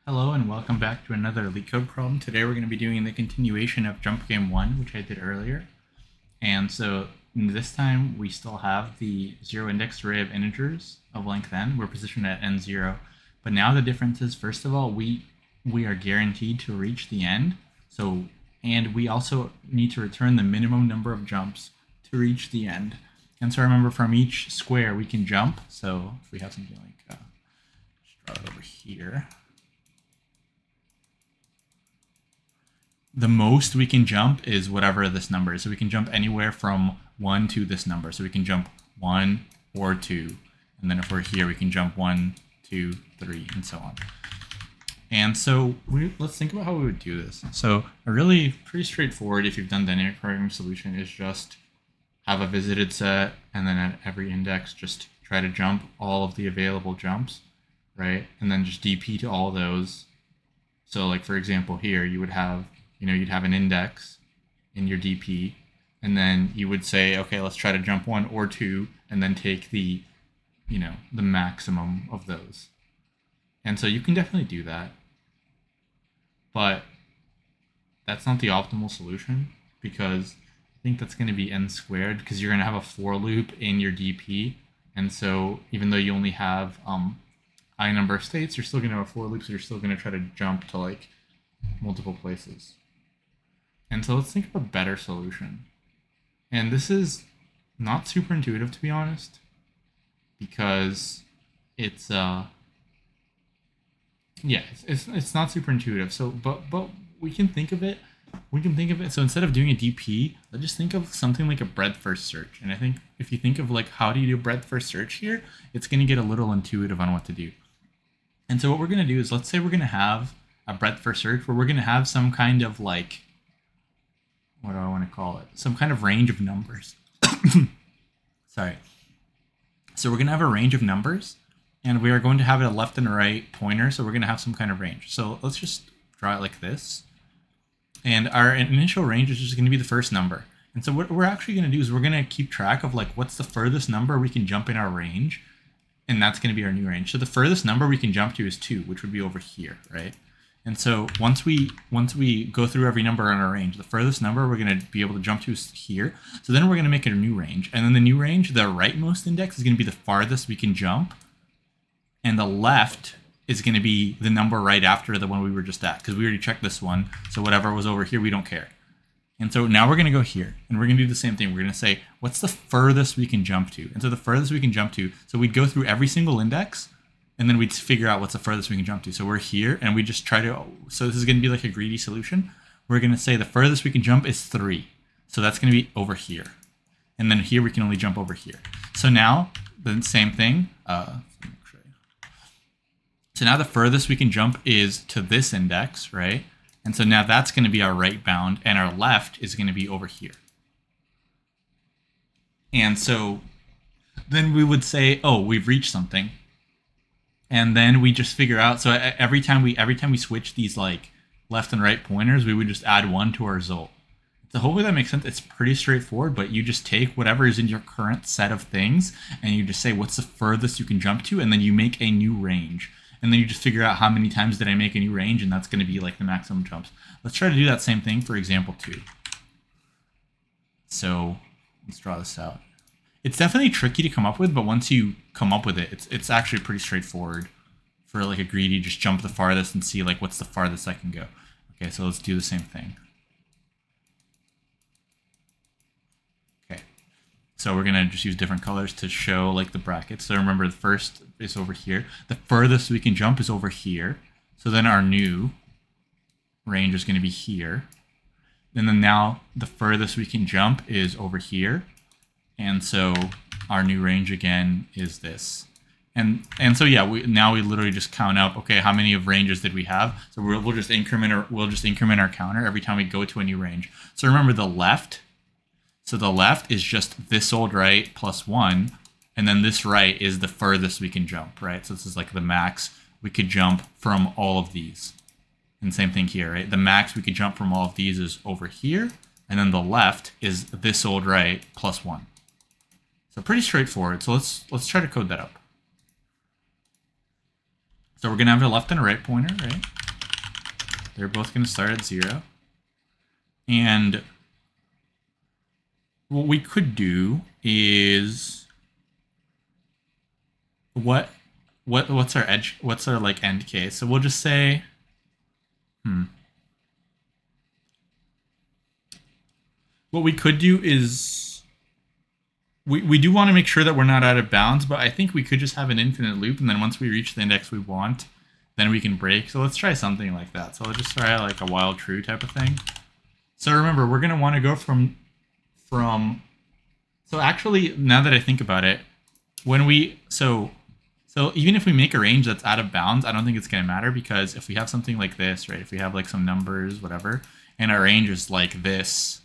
Hello and welcome back to another LeetCode problem. Today we're going to be doing the continuation of Jump Game 1, which I did earlier. And so this time we still have the zero indexed array of integers of length n. We're positioned at n0. But now the difference is, first of all, we are guaranteed to reach the end. And we also need to return the minimum number of jumps to reach the end. And so remember, from each square we can jump. So if we have something like, just draw it over here. The most we can jump is whatever this number is. So we can jump anywhere from 1 to this number. So we can jump 1 or 2. And then if we're here, we can jump 1, 2, 3, and so on. And so let's think about how we would do this. So a really pretty straightforward, if you've done dynamic programming solution, is just have a visited set, and then at every index, just try to jump all of the available jumps, right? And then just DP to all those. So like, for example, here you would have, you'd have an index in your DP, and then you would say, okay, let's try to jump 1 or 2, and then take the, the maximum of those. And so you can definitely do that, but that's not the optimal solution, because I think that's going to be n squared, because you're going to have a for loop in your DP. And so even though you only have I number of states, you're still going to have a for loop, so you're still going to try to jump to like multiple places. And so let's think of a better solution. And this is not super intuitive, to be honest, because it's it's not super intuitive. So but we can think of it. So instead of doing a DP, let's just think of something like a breadth first search. And I think if you think of like, how do you do breadth first search here, it's going to get a little intuitive on what to do. And so what we're going to do is, let's say we're going to have a breadth first search where we're going to have some kind of like, what do I want to call it? Some kind of range of numbers. Sorry. So we're going to have a range of numbers, and we are going to have a left and a right pointer. So we're going to have some kind of range. So let's just draw it like this. And our initial range is just going to be the first number. And so what we're actually going to do is we're going to keep track of like, what's the furthest number we can jump in our range. And that's going to be our new range. So the furthest number we can jump to is 2, which would be over here, right? And so once we go through every number in our range, the furthest number we're going to be able to jump to is here. So then we're going to make it a new range. And then the new range, the rightmost index, is going to be the farthest we can jump. And the left is going to be the number right after the one we were just at, because we already checked this one. So whatever was over here, we don't care. And so now we're going to go here, and we're going to do the same thing. We're going to say, what's the furthest we can jump to? And so the furthest we can jump to, so we'd go through every single index, and then we'd figure out what's the furthest we can jump to. So we're here, and we just try to, so this is going to be like a greedy solution. We're going to say the furthest we can jump is 3. So that's going to be over here. And then here we can only jump over here. So now, the same thing. So now the furthest we can jump is to this index, right? And so now that's going to be our right bound, and our left is going to be over here. And so then we would say, oh, we've reached something. And then we just figure out, so every time we switch these like left and right pointers, we would just add 1 to our result. So hopefully that makes sense. It's pretty straightforward, but you just take whatever is in your current set of things, and you just say, what's the furthest you can jump to? And then you make a new range. And then you just figure out how many times did I make a new range, and that's going to be like the maximum jumps. Let's try to do that same thing for example 2. So let's draw this out. It's definitely tricky to come up with, but once you come up with it, it's actually pretty straightforward. For like a greedy, just jump the farthest and see like, what's the farthest I can go. Okay, so let's do the same thing. Okay, so we're gonna just use different colors to show like the brackets. So remember, the first is over here. The furthest we can jump is over here. So then our new range is gonna be here. And then now the furthest we can jump is over here. And so our new range again is this. And so yeah, now we literally just count up, okay, how many of ranges did we have? So we'll just increment our counter every time we go to a new range. So remember the left. So the left is just this old right plus 1, and then this right is the furthest we can jump, right? So this is like the max we could jump from all of these. And same thing here, right? The max we could jump from all of these is over here, and then the left is this old right plus 1. So pretty straightforward. So let's try to code that up. So we're going to have a left and a right pointer, right? They're both going to start at 0. And what we could do is what's our edge? What's our like end case? So we'll just say, what we could do is we do want to make sure that we're not out of bounds, but I think we could just have an infinite loop, and then once we reach the index we want, then we can break. So let's try something like that. So let's just try like a while true type of thing. So remember, we're going to want to go from so actually, now that I think about it, when we so even if we make a range that's out of bounds, I don't think it's going to matter, because if we have something like this, right, if we have like some numbers, whatever, and our range is like this,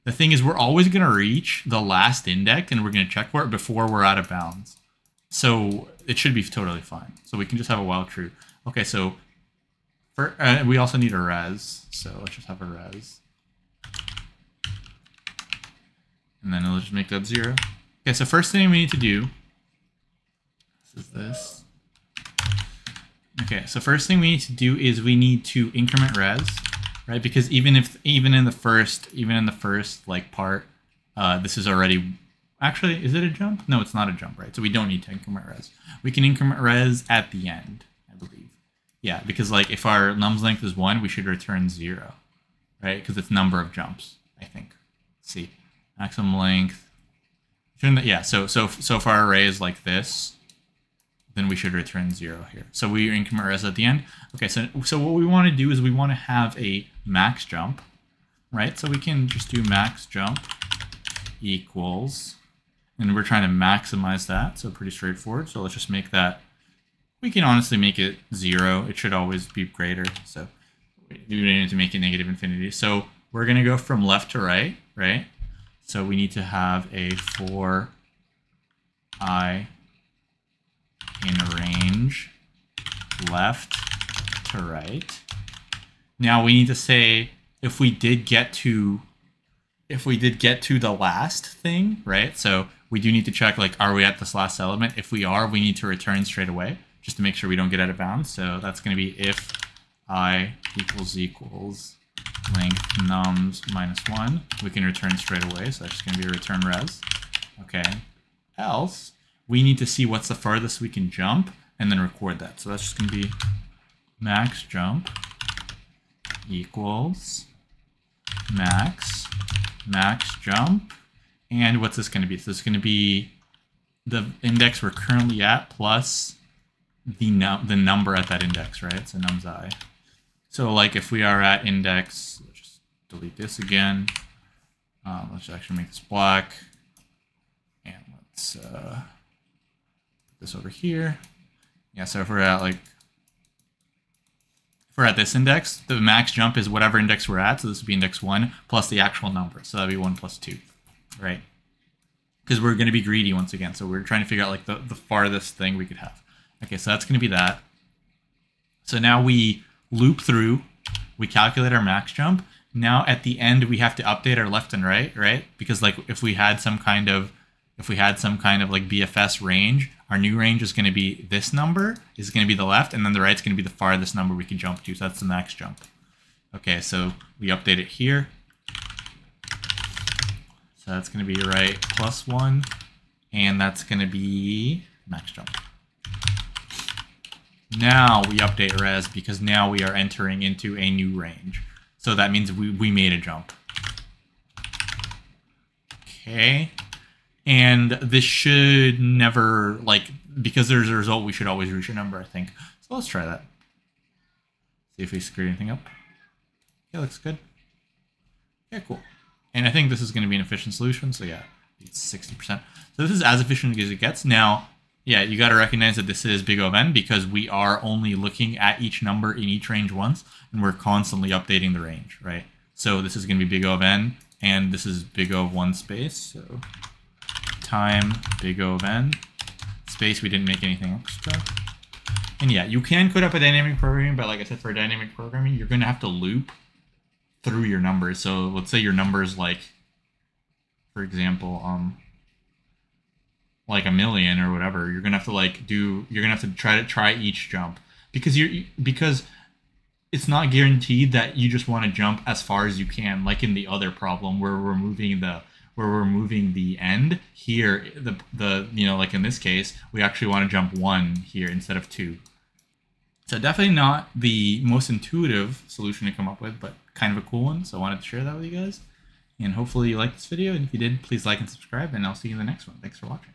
the thing is we're always going to reach the last index and we're going to check for it before we're out of bounds. So it should be totally fine. So we can just have a while true. Okay, so we also need a res. So let's just have a res. And then it'll just make that 0. Okay, so first thing we need to do is this. Okay, so first thing we need to do is we need to increment res, right? Because even in the first like part, this is already, actually, is it a jump? No, it's not a jump, right? So we don't need to increment res. We can increment res at the end, I believe. Yeah, because like if our num's length is 1, we should return 0, right? Because it's number of jumps, I think. Let's see, maximum length. Yeah, so if our array is like this, then we should return 0 here. So we increment res at the end. Okay, so what we want to do is we want to have a max jump, right? So we can just do max jump equals, and we're trying to maximize that, so pretty straightforward. So let's just make that, we can honestly make it 0. It should always be greater, so we don't need to make it negative infinity. So we're going to go from left to right, right? So we need to have a for I in range left to right. Now we need to say if we did get to the last thing, right? So we do need to check, like, are we at this last element? If we are, we need to return straight away just to make sure we don't get out of bounds. So that's going to be if I equals length nums minus 1. We can return straight away, so that's just going to be a return res. Okay. Else, we need to see what's the farthest we can jump and then record that. So that's just going to be max jump equals max jump. And what's this going to be? So this is going to be the index we're currently at plus the number at that index, right? So nums I. So like if we are at index, let's just delete this again. Let's actually make this black. And let's put this over here. Yeah, so if we're at this index, the max jump is whatever index we're at. So this would be index 1 plus the actual number. So that'd be 1 plus 2, right? Because we're going to be greedy once again. So we're trying to figure out like the farthest thing we could have. Okay, so that's going to be that. So now we loop through, we calculate our max jump. Now at the end, we have to update our left and right, right? Because like if we had some kind of like BFS range, our new range is going to be this number, is going to be the left, and then the right's going to be the farthest number we can jump to. So that's the max jump. Okay, so we update it here. So that's going to be right plus 1, and that's going to be max jump. Now we update res because now we are entering into a new range. So that means we made a jump. Okay. And this should never, like, because there's a result, we should always reach a number, I think. So let's try that. See if we screw anything up. Okay, looks good. Yeah, cool. And I think this is going to be an efficient solution. So yeah, it's 60%. So this is as efficient as it gets. Now, yeah, you got to recognize that this is big O of n because we are only looking at each number in each range once, and we're constantly updating the range, right? So this is going to be big O of n, and this is big O of 1 space. So time big O of n space, we didn't make anything extra. And yeah, you can code up a dynamic programming, but like I said, for dynamic programming, you're going to have to loop through your numbers. So let's say your numbers, like, for example, like 1,000,000 or whatever, you're gonna have to try each jump because it's not guaranteed that you just want to jump as far as you can, like in the other problem where we're moving the end. Here, the like in this case, we actually want to jump 1 here instead of 2. So definitely not the most intuitive solution to come up with, but kind of a cool one. So I wanted to share that with you guys. And hopefully you liked this video. And if you did, please like and subscribe, and I'll see you in the next one. Thanks for watching.